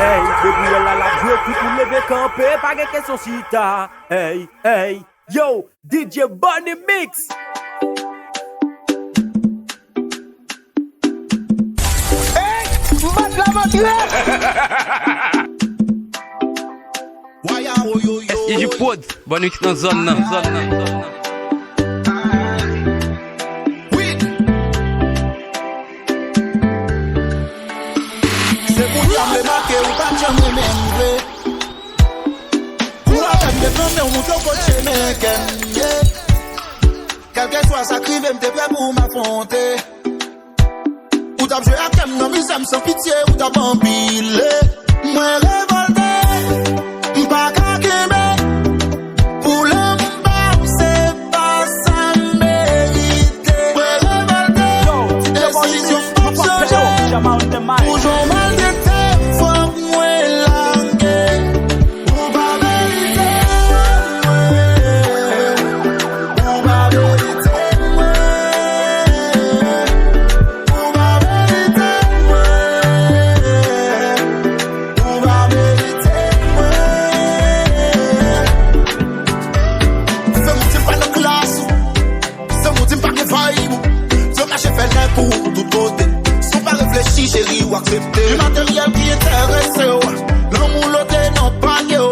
Hey, Gabriel à la jouer puis pour lever camper, pas de question si t'as. Hey, hey, yo, DJ Bunny Mix. Hey, mat la Et du pod, bonne nuit dans zone. C'est pour dire me marquer ou pas jamais m'aimer. Pour la peine de prendre mon montre au coach mec. Quel que soit ça crive, m'te prêt pour m'affronter. Ou t'as joué à Kem, non mais j'aime sans pitié, ou t'as bambillé. Moi révolté, m'pas qu'à Québec. Pour le m'bam, c'est pas ça mérité. Moi révolté, décision pas changer. Toujours mal de tête, faut moi languer. Ou pas vérité, ou pas vérité, ou pas vérité, ou pas vérité. Ce monde pas de classe, ce monde pas de vibe. Ce marché fait un coup tout côté. Pas réfléchir, chérie, ou accepter du matériel qui intéresse. L'amour, l'autre, non, pas yo.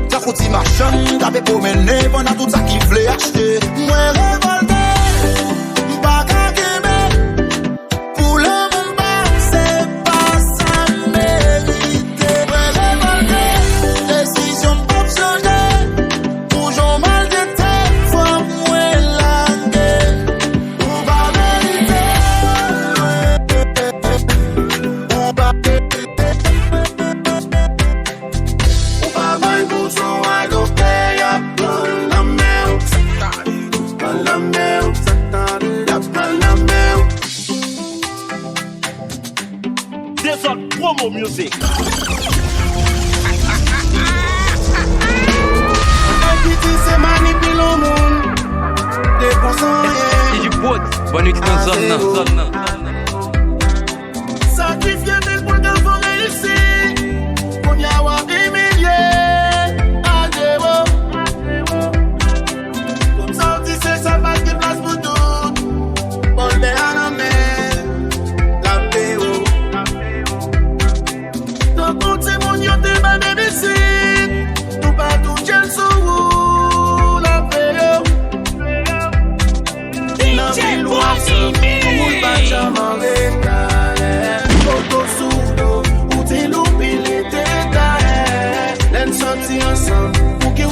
T'as foutu ma chambre, t'avais promené pendant tout ça qu'il voulait acheter. Moi, révolté, pas qu'à Québec. Pour le monde, c'est pas ça mérité. Moi, révolté, décision pas changer. Toujours mal de tête, faut moi languer. Ou pas vérité. Desert promo music. Et du pod, bonne nuit dans zone. Sacrifier des boules de forêt ici. On y a humilié. Adéo. Comme ça, on dit c'est ça, pas de place pour tout. On est à la mer. La PO. Donc, on t'est mon yoté, ma bébé ici. Tout partout, j'ai le sous. La PO. DJ Bunny Mix.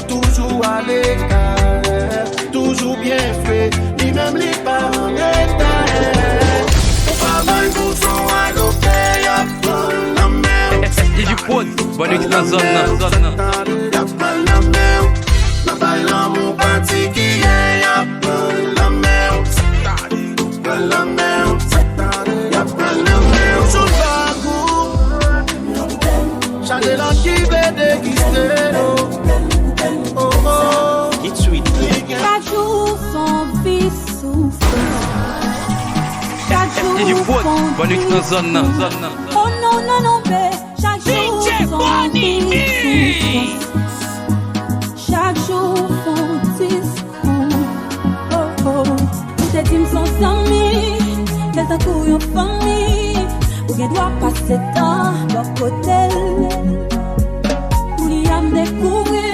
Toujours à l'écart, toujours bien fait, ni même les parents l'état. On va mal pour son à l'oreille, y'a pas la mer. Et du pod, bonne nuit dans zone. Y'a pas la mer. La balle à mon parti qui est, y'a pas la mer. Pas la mer. Y'a pas la mer. Sous la cour, Chanel qui veut déguister. Chaque jour son vie souffre. Chaque jour Et du pod, bonne nuit dans zone. Oh non, non, non, mais chaque jour son vie souffre. Chaque jour son discours. Oh oh, peut-être ils sont amis, quelqu'un pour une famille. Ou bien doit passer dans leur côté. Pour y amener découvrir.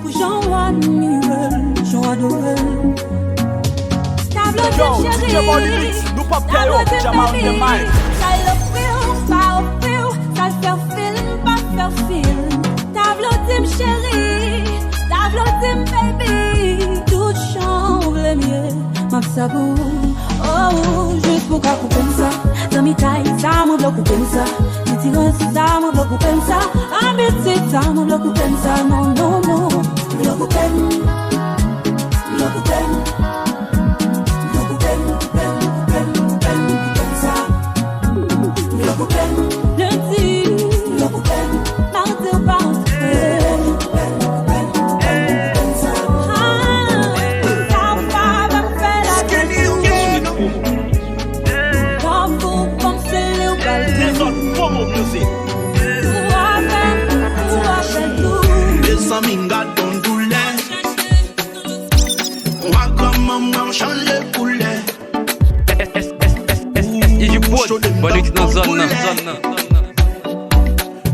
Pour Jean admire, Jean adore. Tableau de chérie, nous pas payons, Jamal de Mike. ça le feel, pas au feel, ça le fait film, pas faire film. Tableau de chérie, tableau de baby, tout change le mieux, ma sabou. Oh, juste pour qu'à couper ça, dans mes tailles, ça me bloque couper ça. Ça me bloque pensa, ambitie ça me bloque pensa, non non non, bloque pen, bloque pen, bloque pen, pen pen pen pensa, bloque pen, lundi, bloque pen, mardi ou pas pen pen pensa, ça va me faire la gueule, comme vous pensez le bal. some minga don't do less. Maman change poulet. SDJ Pod, bonne équipe dans zone.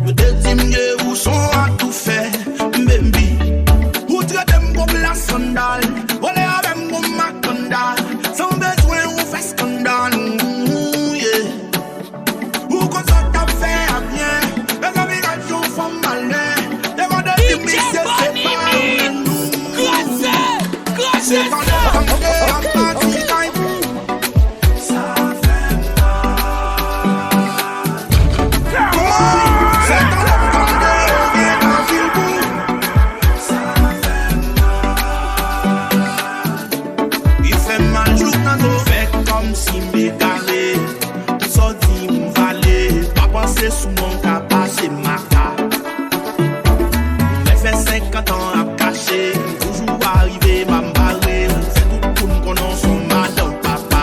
Le deuxième où sont à tout faire, baby. Où traite comme la sandale, volez avec mon macandal. Sans besoin on fait scandale. Où qu'on s'en tape fait à bien, les obligations font malin. Devant de limites c'est pas nous. C'est quand sous mon tabac, c'est ma carte. J'ai fait 50 ans à cacher, toujours arrivé, m'embarrer. C'est tout pour nous qu'on en son madame, papa.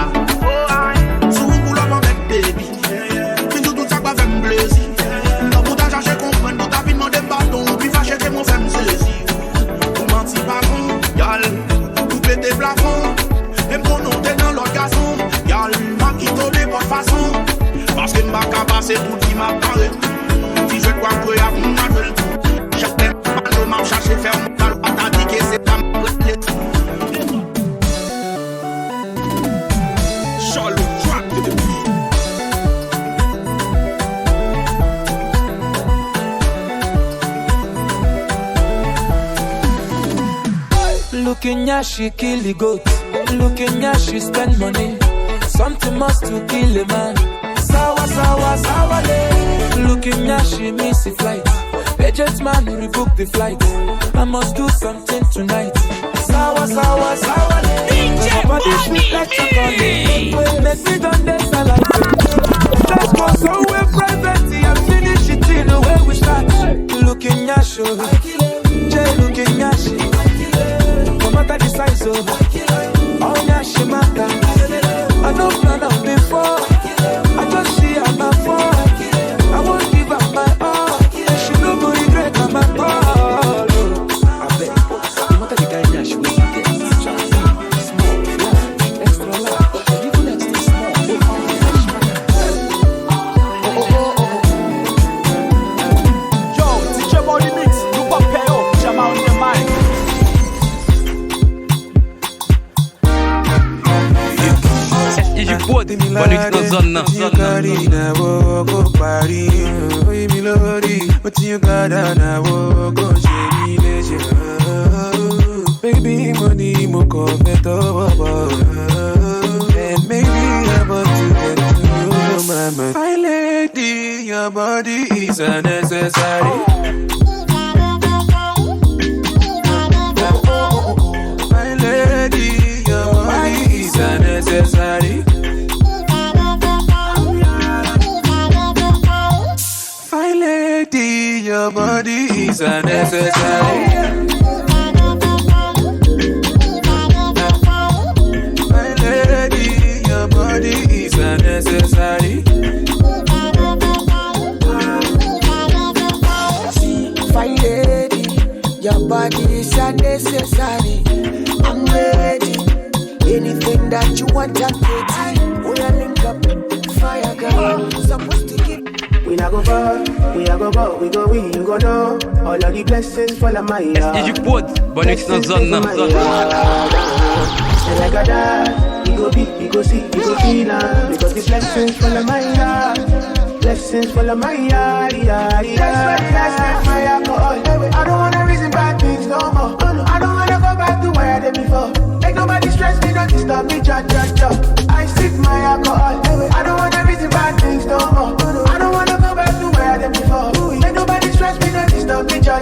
Sous le boulot avec baby, fin tout ça va faire me plaisir. Dans tout temps, j'ai compris, tout à demandé des bâtons, puis fâché que mon frère me saisir. Pour mentir pas con, y'all, tout péter plafond. Et mon nom t'es dans l'autre garçon, y'all, m'a quitté de bonne façon. Parce que m'a cabassé tout qui m'a parlé. Si je crois que y'a mon appel, j'appelle pas le m'a cherché faire mon tal, pas t'as dit que c'est pas mon clé. Charles track de depuis. Looking at she kill the goat. Looking at she spend money. Something must to kill a man. Sawa, sawa, sawa, looking at she miss the flight. Agent man rebook the flight. I must do something tonight. Sawa, sawa, sawa, DJ Bobby. Make me done this, I like it. Let's go somewhere private and finish it in the way we start. Looking at she, Jay looking at she. No matter the size of, oh yeah, she matter. I don't plan on before. I just see her my phone. I won't give up my all. She no go regret my all. I bet. No matter the guy now, she will get small, large, extra large, even extra small. Yo, DJ Body Mix, nous pas payer, jam on the mic. SDJ Pod, bonne équipe dans zone. Baby, money, mo confeto, and maybe I'm about to get to know my man. My lady, your body is unnecessary. My lady, your body is unnecessary. My lady, your body is unnecessary. My lady, your body is unnecessary. Fine lady, your body is unnecessary. I'm ready. Anything that you want, I'm ready. When I link up, fire girl, supposed to keep. We not go far, we not go far, we go win, you go know. All of the blessings fall on my yard. SDJ Pod, bonne équipe dans zone. And like a dad, we go be, we go see, we go feel because the blessings fall on my yard. Blessings fall on my yard, yard, yard. That's my alcohol. I don't wanna reason bad things no more. I don't wanna go back to where I did before. Make nobody stress me, don't disturb me, cha. I sip my alcohol. I don't wanna reason bad things no more. I don't wanna go back to where I did before. Make nobody stress me, don't disturb me, cha.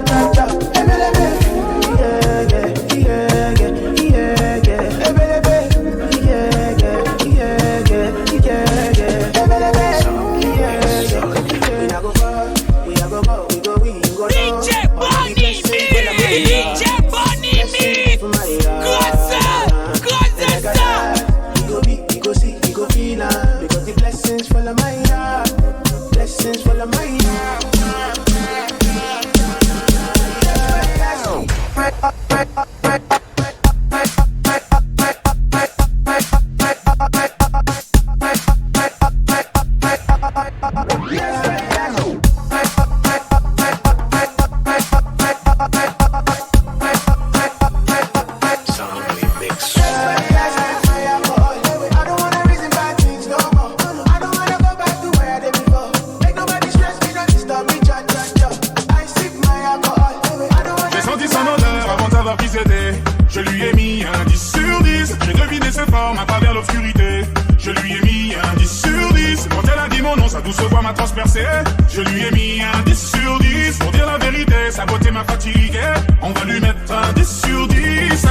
Je lui ai mis un 10 sur 10. J'ai deviné ses formes à travers l'obscurité. Je lui ai mis un 10 sur 10. Quand elle a dit mon nom, sa douce voix m'a transpercé. Je lui ai mis un 10 sur 10. Pour dire la vérité, sa beauté m'a fatigué. On va lui mettre un 10 sur 10.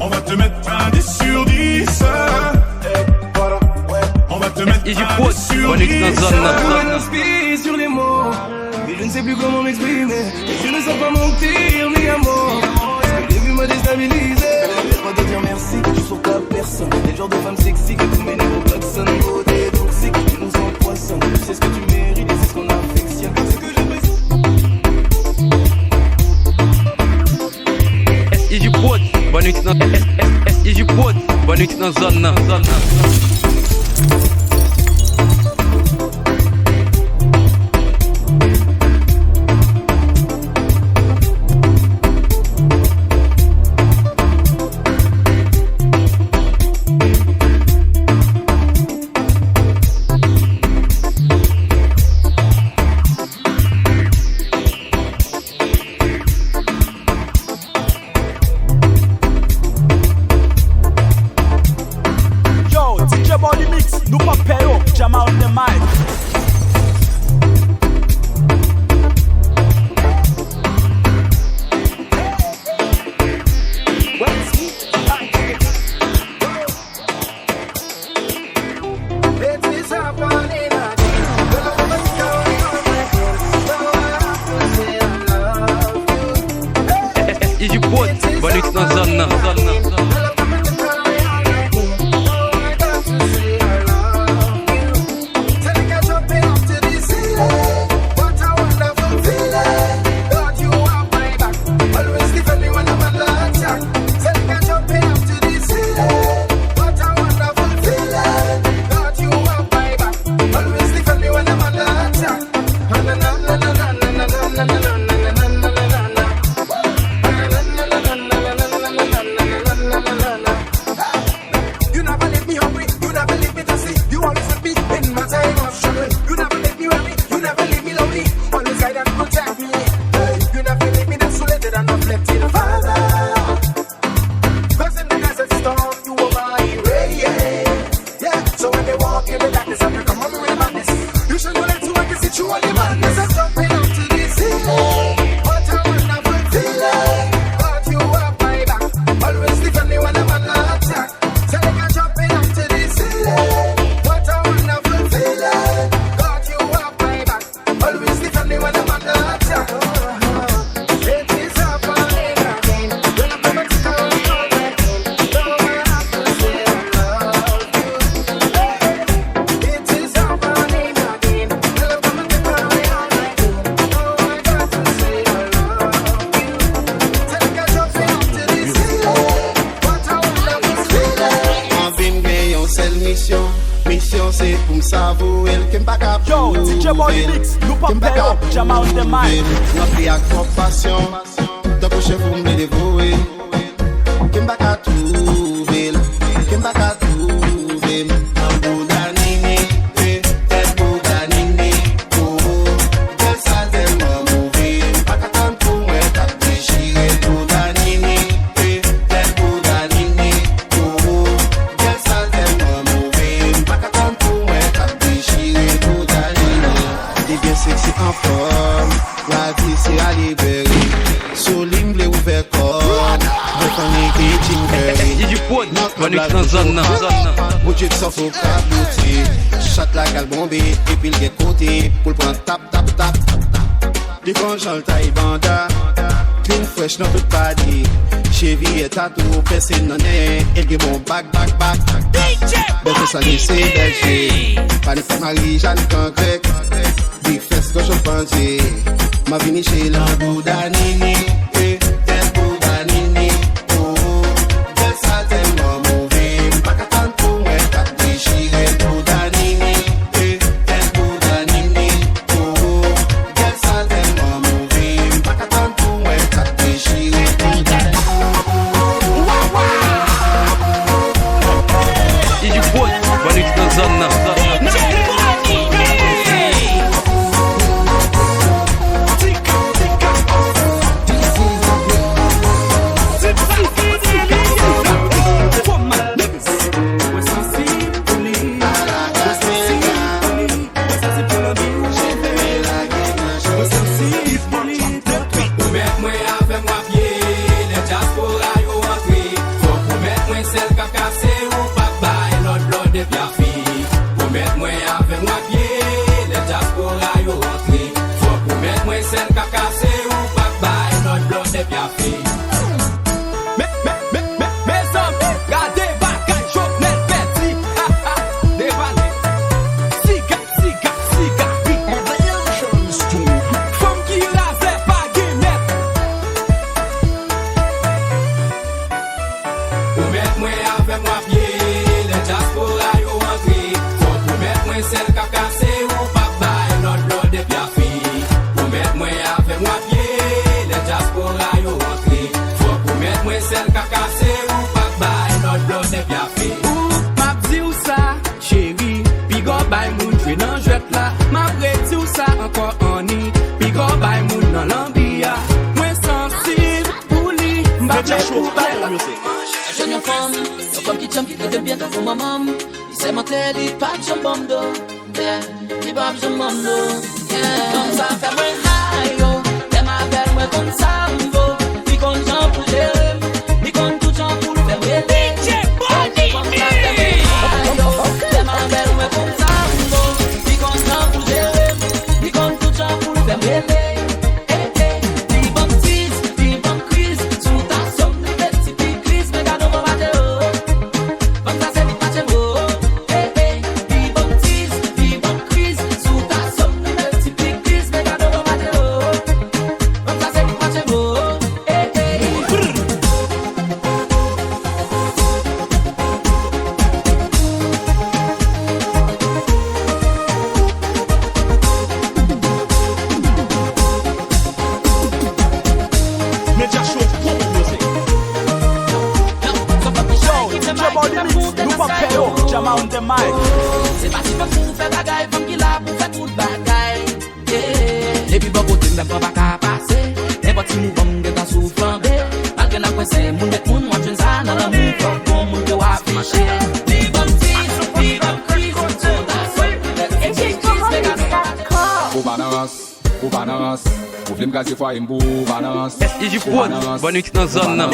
On va te mettre un 10 sur 10. On va te mettre un 10 sur 10. On inspire sur les mots, mais je ne sais plus comment m'exprimer. Et je ne sens pas mentir, ni amour. Le début m'a déstabilisé. Laisse-moi te dire merci, je suis sur ta personne. T'es le genre de femme sexy que tous mes négros klaxonnent. Beauté toxique, tu nous empoisonnes. Tu sais ce que tu mérites et c'est ce qu'on affectionne. C'est ce que j'apprécie. SIG Pod, bonne nuit dans SIG Pod, bonne nuit dans zone. Bonne nuit dans zone. Mission c'est pour me savourer le kem pa ka Yo, DJ Body Mix, nous pas payons, Jama on the mic. Moi pris avec trop passion, tant que chef vous me dévouer. Kem pa ka trouver, kem pa ka trouver. Ambo danini, tête pour danini, oh, quel sale tellement mauvais. Pas qu'à tant pour moi t'as déchiré pour danini, tête pour danini, oh, quel sale tellement mauvais. Pas qu'à tant pour moi t'as déchiré pour danini. T'es bien sexy en forme, la vie c'est à libérer. Sous l'imble ouvert corps, bonne nuit dans zone. Bouge de son vocabulaire, chatte la cale bombée, et puis le côté, pour le prendre tap tap tap. Les conjoints le taille banda, clean fresh non tout pas dit. Chevy et tatou, personne n'en est, elle qui bon back. Ben ça c'est Belgique, pas de faire Marie, Jeanne Grec. Big fest que je pensais, ma vini chez l'Ambou Danini, zone nan. SIJ Pod, bonne nuit dans zone nan.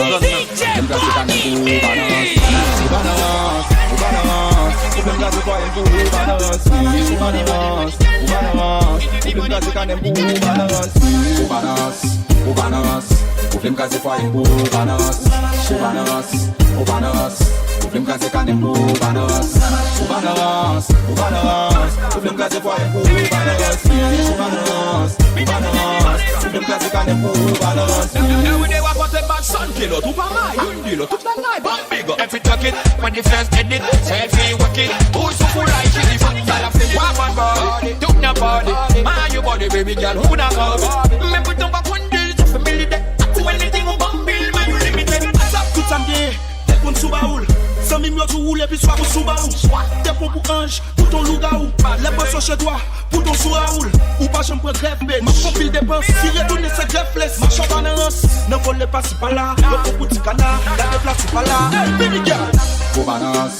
If you tuck it, when the first did it, selfie work it. Who's so full like chili from Salafin? One body, do not body. Man, your body, baby girl, who not body? Me put on back one day, just family day. Do anything on bumble, man, you limited. Tout samedi, t'es pour sous baoul. Sans mime tu roules et puis soit pour sous baoul. T'es pour ange, pour ton loup-garou. Les boissons chez toi, pour ton sous raoul. Ou pas j'aime pour grève, mais marche en pile dépense. Si retourner c'est greffless, marche en balance. Ne volez pas si pas là, le pour petit canard. La déplace si pas là, baby girl. Pour balance,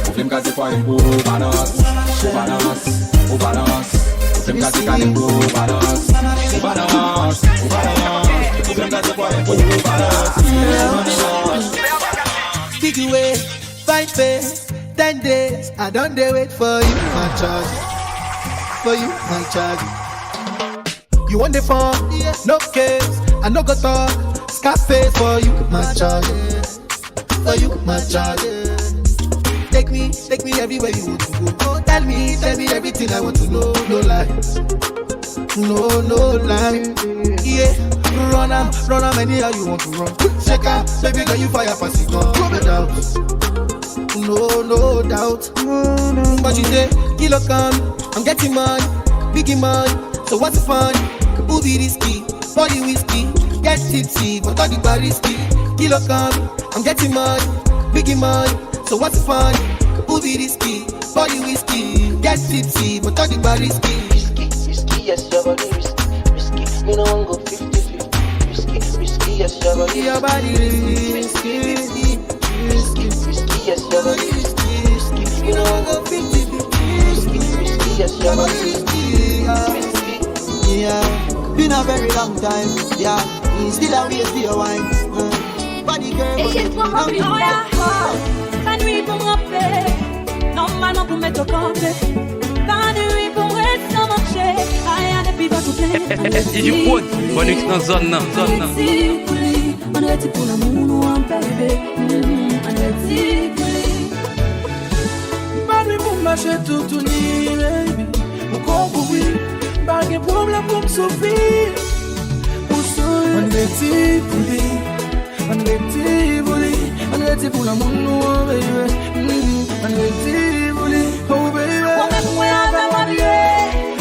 pour film gazé pour une pour balance. Pour balance, pour film gazé pour balance. Pour balance, pour film gazé pour une pour balance. Stick away, fight fair, 10 days, I don't dare wait for you, my charge. For you, my charge. You want the phone? No case, I no go talk. Scarface for you, my charge. For you, my charge. Take me everywhere you want to go. Tell me everything I want to know. No lies, no lie. Yeah, run am anyhow you want to run. Check out, baby girl you fire pass it gun. No doubt. But you say, kilo come, I'm getting money, biggie money. So what's the fun? Who be risky? Body whiskey, get tipsy, but all the bar risky. Kilo come, I'm getting money, biggie money. So what's the fun? Who be risky? risky, body whiskey. Get tipsy, but all the body risky. Risky, yes, your body risky. Me no want go 50-50. Risky, yes, your body Your body risky. yes, your body Me no want go 50-50. yes, your body Yeah, been a very long time. Yeah, still a wait for your wine. Body girl, Et j'ai trop envie de pas nuit pour me rappeler. Normalement pour mettre au campé. Pas nuit pour me rester sans marcher. Rien depuis votre plein. Et du pot, bonne nuit dans zone nan. On est petit pour l'amour, nous en bébé. On est petit pour lui. Pas nuit pour marcher tout nuit, baby. Mon corps pour oui. Pas de problème pour me sauver. On est petit pour lui. On est petit pour lui. On est petit pour l'amour, nous en bébé. On est petit pour lui. Oh baby. Moi avec ma vie,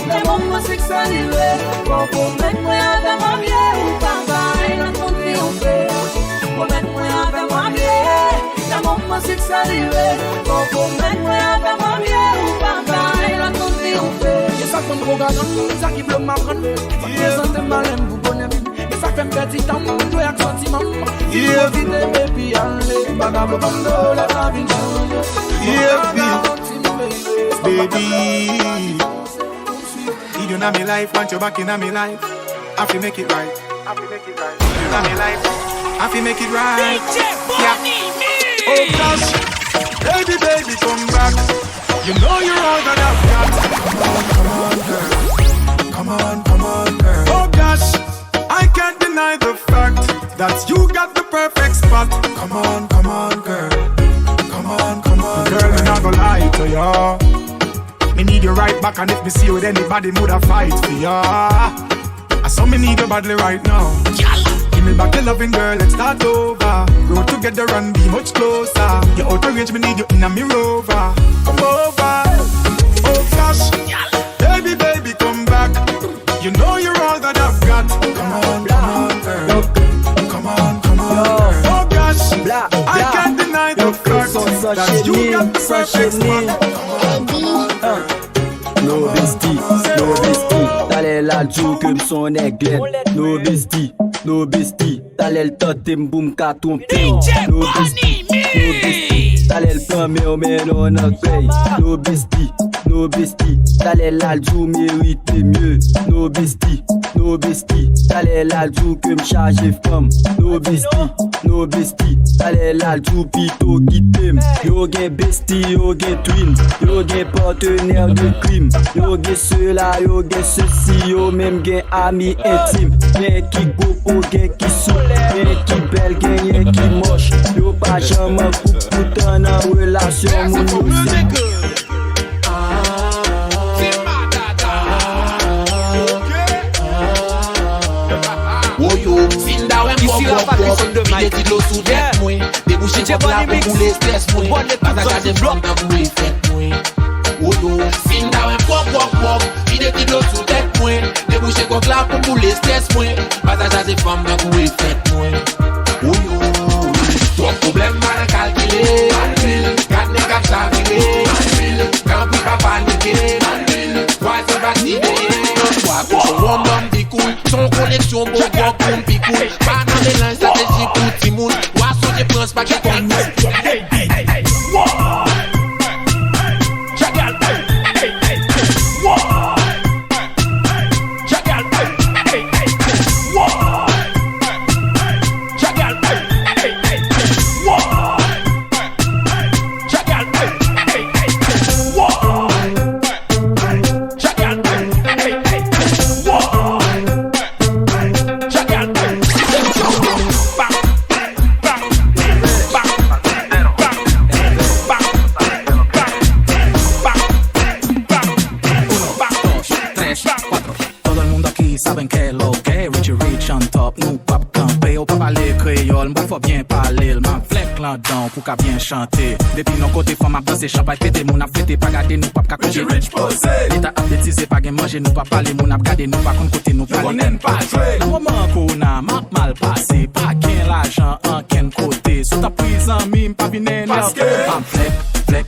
les moments sexualisés. Moi avec ma vie, ou papa, il a compris on fait. Moi avec ma vie, les moments sexualisés. Moi avec ma vie, ou papa, il a compris on fait. Et ça fait un gros ça qui veut m'apprendre. Ça présente mal, vous bonne vie. Et ça fait un petit temps, on doit être sentiment. Il faut vite et puis aller. Bagabo bando, la vie change. Baby, you don't have me life, want you back in my life. I feel make it right. You don't have me life, I feel make it right. Yeah. Oh gosh, baby, come back. You know you're all that I've got. Come on, girl. Oh gosh, I can't deny the fact that you got the perfect spot. Come on, girl. Girl, I'm not gonna lie to ya. Me need you right back, and if me see you with anybody, woulda fight for ya. I saw me need you badly right now. Give me back your loving, girl, let's start over. Grow together and be much closer. You're out of range, me need you in a me rover. Come over, oh gosh, baby, come back. You know you're all that I've got. Come on, girl. Come on, girl. Oh gosh, I can't deny the fact that you got the perfect spot. No bestie, t'allais la joue comme son aigle. No bestie, t'allais le totem boom ka ton pied. No bestie, t'allais le premier au mélo na paye. No bestie, t'allais la joue mérite mieux. No bestie, t'allais la joue comme chargé femme. No bestie, t'allais la joue pito qui t'aime. Yo gen bestie, yo gen twin, yo gen partenaire de crime. Yo gen cela, yo gen ceci, yo même gen ami intime. Gen qui go, gen qui sou, gen qui belle, gen qui moche. Yo pas jamais coupe tout en relation, mon musique. Ici la patrie de ma vie l'eau sous tête moi. Déboucher comme la pour les stress moi. Pas d'attacher bloc dans pour les fêtes moi. Oyo, fin down pop. Vide de l'eau sous tête moi. Déboucher comme la pour les stress moi. Pas d'attacher femme dans pour les fêtes moi. Oyo, ton problème mal calculé. Garde les cap chaviré. Quand puis pas paniquer. Toi c'est bâti son homme dit cool, son connexion bon gros comme picoule. Pas dans les lins stratégie pour Timoun. Oiseau je pense pas qu'il connaît. Pour qu'à bien chanter. Depuis nos côtés, femme a dansé, champagne pété, mon a fêté, pas garder nous, pas qu'à côté. Rich posé. L'état athlétisé, pas gain manger, nous pas parler, mon a gardé, nous pas contre côté, nous pas on n'aime pas jouer. Dans moment qu'on a mal passé, pas gain l'argent en quel côté. Sous ta prise en mime, pas bien énervé. Femme flec.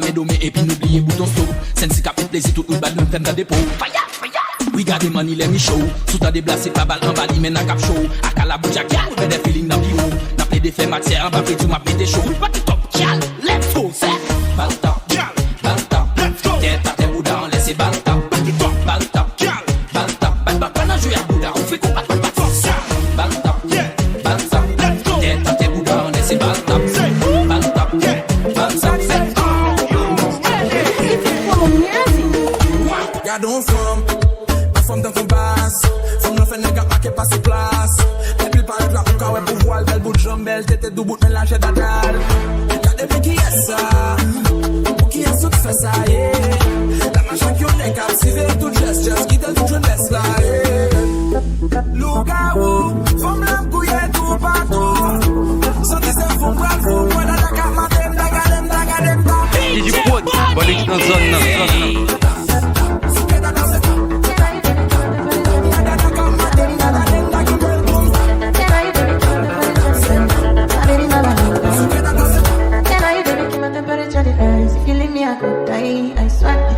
mes domés et puis n'oubliez bouton stop. Sensi cap fait plaisir tout le bad nous t'aime dans des pots. We got the money, let me show. Sous ta déplacé, pas balle en bali, mais n'a cap show. A Calabuja, gal, fait des feelings dans le bureau. N'a pas des faits matière, en bas, tu m'as pété chaud. Pas de top, gal, let's go, c'est Balta, gal, Balta, let's go. Tête à tes bouddha, on laisse Balta. Pas de top, Balta, gal, Balta. Pas de jouer à bouddha, on fait combat, pas de force. Balta, Balta, let's go. Tête à tes bouddha, on laisse Balta. Balta, Balta, let's go. Y'a donc femme dans ton basse, femme n'a fait n'est qu'à paquet pas ses places. Et puis par exemple, quand ouais pour voir belle bout de jambe, belle tête de bout de mélange d'adal. Y'a des mecs qui est ça, qui est tout fait ça, yeah. La machin qui on est cap, si c'est tout just qui te tout jeunesse là, yeah. Loup-garou, femme l'âme couillée tout partout. Sans que c'est fou, bravo, voilà la carte, madame, dagadem, dagadem, dagadem. Et du poids, bon, les dans zone.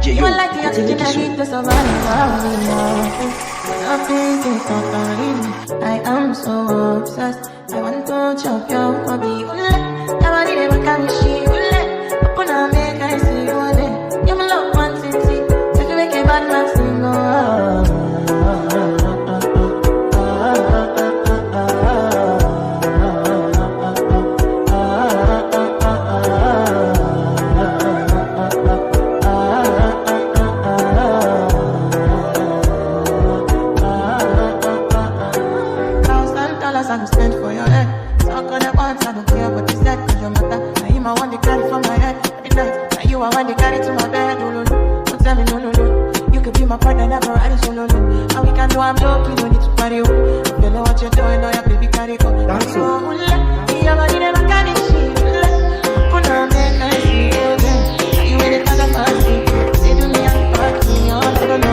You are like the oxygen I need to survive. I am so obsessed. I want to chop your body. I need a machine. Open up, make I see you on it. You my love one city. If you make a bad man sing, I'm joking, don't need to party. You know what you're doing, know your baby carry go. That's so you're gonna never carry shit. Put on me, I see you then. You ain't it on the say to me, I'm fucking all I don't know.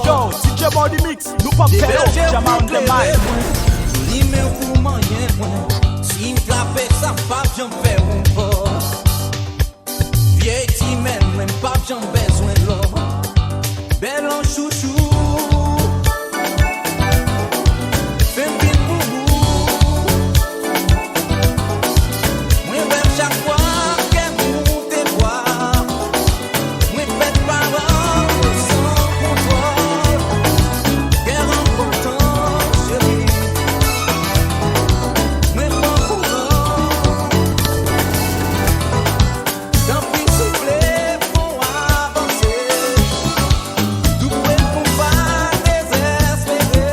Yo, DJ Body Mix, nous pas faire, jam on the mic. mais pour moyen moins. Si m'clapé ça pas j'en fais un boss. Vieille ti même pas j'en besoin de l'eau. Belle en chouchou. Fais bien pour vous. Moi même chaque fois qu'elle vous te voir. Moi faites parole sans contrôle. Qu'elle rend content chérie. Moi pas courant. Tant pis souffler pour avancer. Doué pour pas désespérer.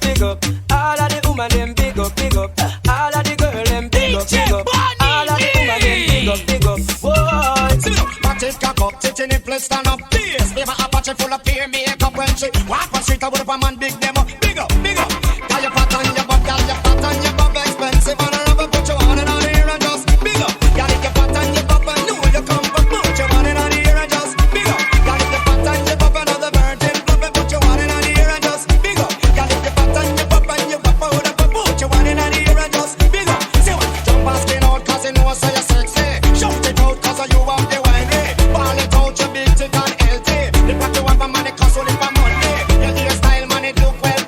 Big up, all of the woman them big up, all of the girl them big up, all of the woman them big up, Whoa, back it cock up, sit in the place, stand up, please. Leave a Apache full of peer makeup when she walk on street, I would have a man big them up, big up. Got your pat on your butt, got your pat on your butt, expensive and a rubber, put your hand in on the ear and just big up. Got your pat on your butt, and know you come, but put your hand in on the ear and just big up. Got your pat on your butt, another virgin, and put your hand in on the ear and just big up. Got your pat on your butt, and your butt, put your hand in on the ear and just big up. See what? Jump and skin out, cause you know so you're sexy. Shout it out, cause you have the wine. Ball it out, you big, thick and healthy. The fact you have a money, cause you live for money. Your hairstyle, man, it look well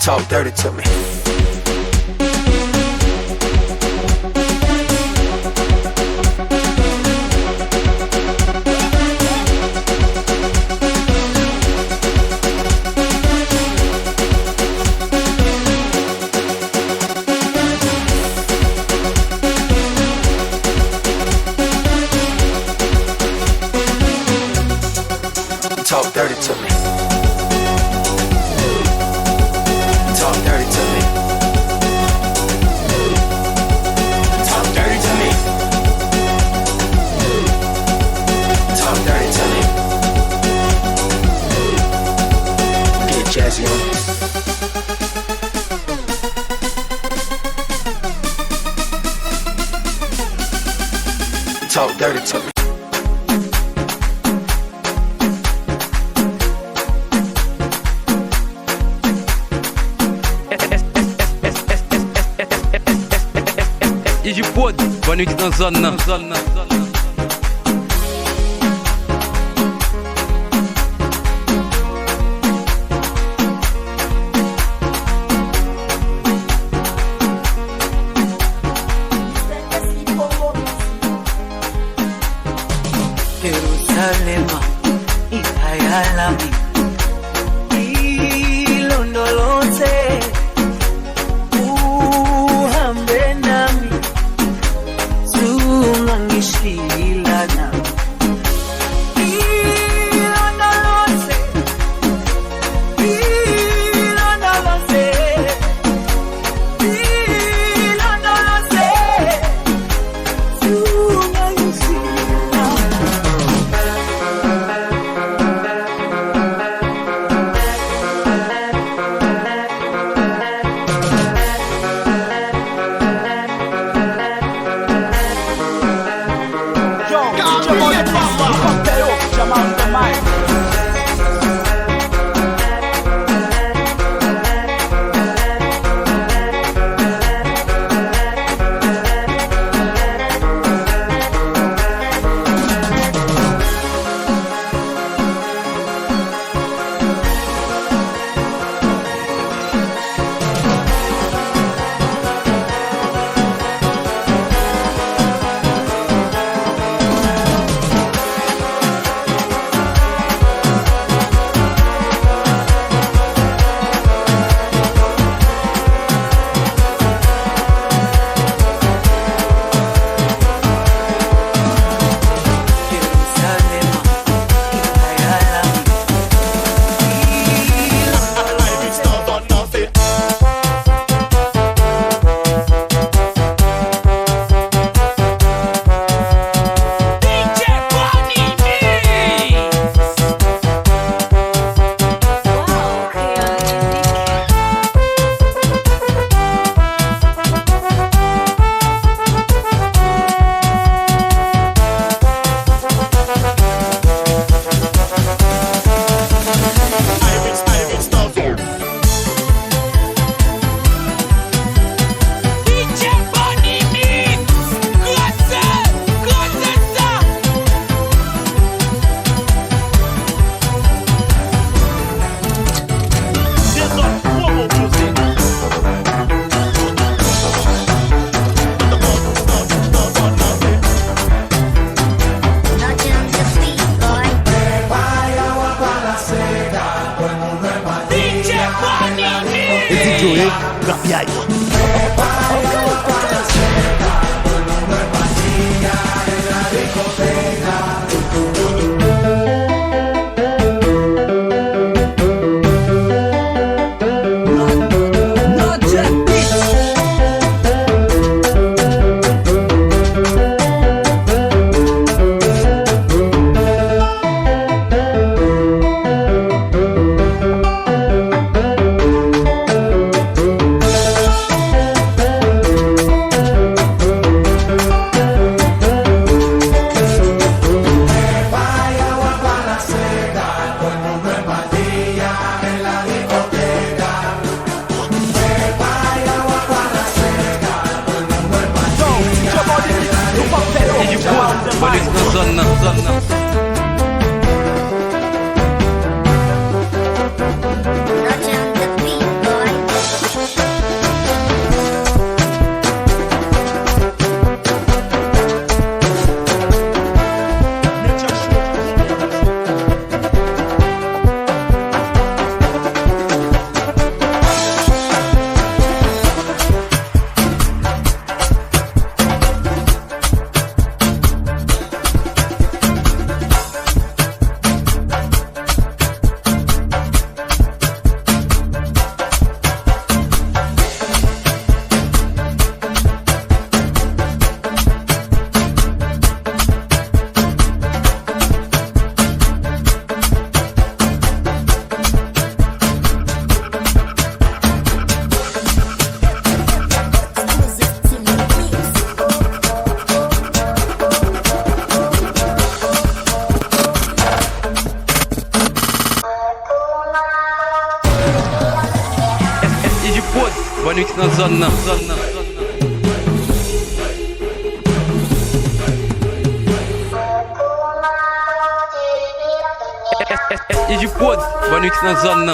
Talk dirty to me. Talk dirty to me. Talk dirty to me. Talk dirty to me. Talk dirty to me. Get jazzy on. Talk dirty to me. E de podre, boa noite na zona. Jerusalema, ikayalami, ilondoloze, uhambe nami, zungangishilana. Ilondoloze, ilondoloze, ilondoloze, zungangishilana. Pod, bonne nuit dans zone. Et du pod, bonne nuit dans zone.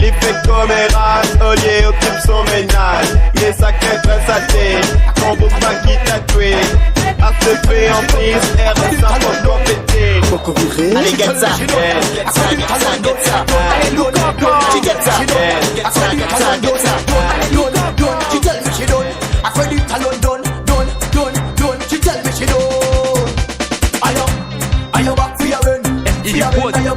Il fait commérage, au lieu occupe son ménage. Il est sacré très saleté, ton beau pas qui tatoué. A se fait en prise, RS ça pour compéter. Coco viré. Allez, get ça, get ça, get ça, get ça. Allez, look up, she get ça, get ça, get ça, get ça. Done, she tell me she done. I said it alone, done. She tell me she done. Ayo back for your run.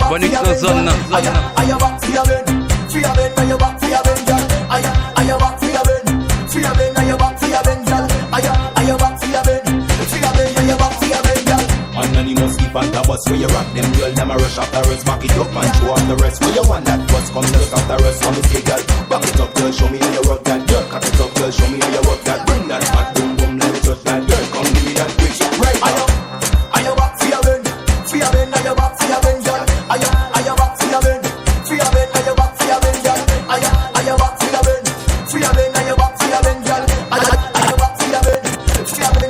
Bonne nuit dans zone. Ayo back for your run. Ayo back for your run, girl. Ayo back for your run. Ayo back for your run, girl. Ayo back for your run. Ayo back for your run, girl. Anonymous keep on the bus where you rock them girl, them a rush after us. Back it up and show off the rest. Where you want that bus, come look after us. Come and say girl, back it up girl, show me how you rock that girl. Cock it up girl, show me how you work that. Bring that fat boom boom, let me touch that girl. Come give me that quick shit right now. Ayo back for your run. Ayo back for your run, girl. Ayo back for your run. Ayo back for your run, girl. Ayo back for your run. Ayo back for your run, girl. Ayo back for your run.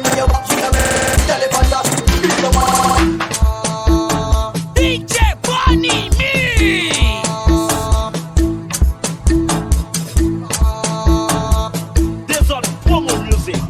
Ayo back for your run. Girl, if I just beat the man. DJ Bonnie Mix. Désolé, promo music.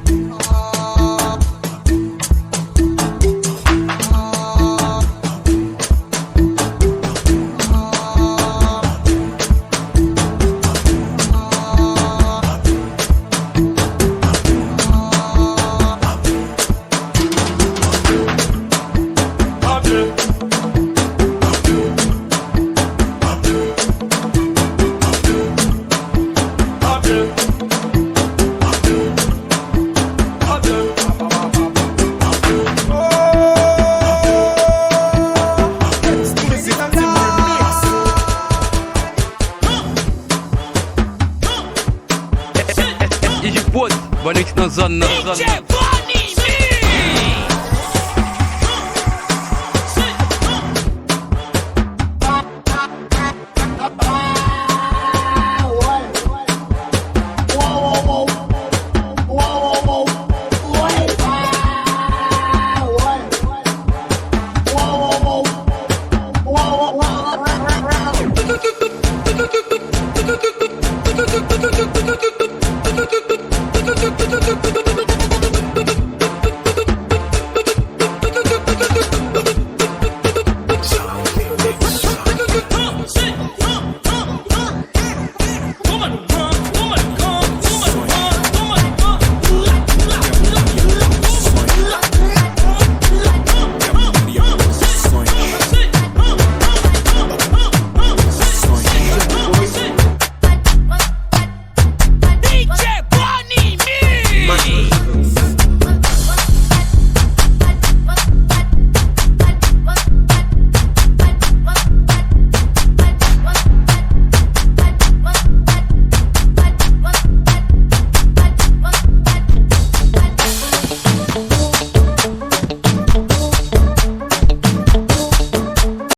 Bonne nuit dans zone. DJ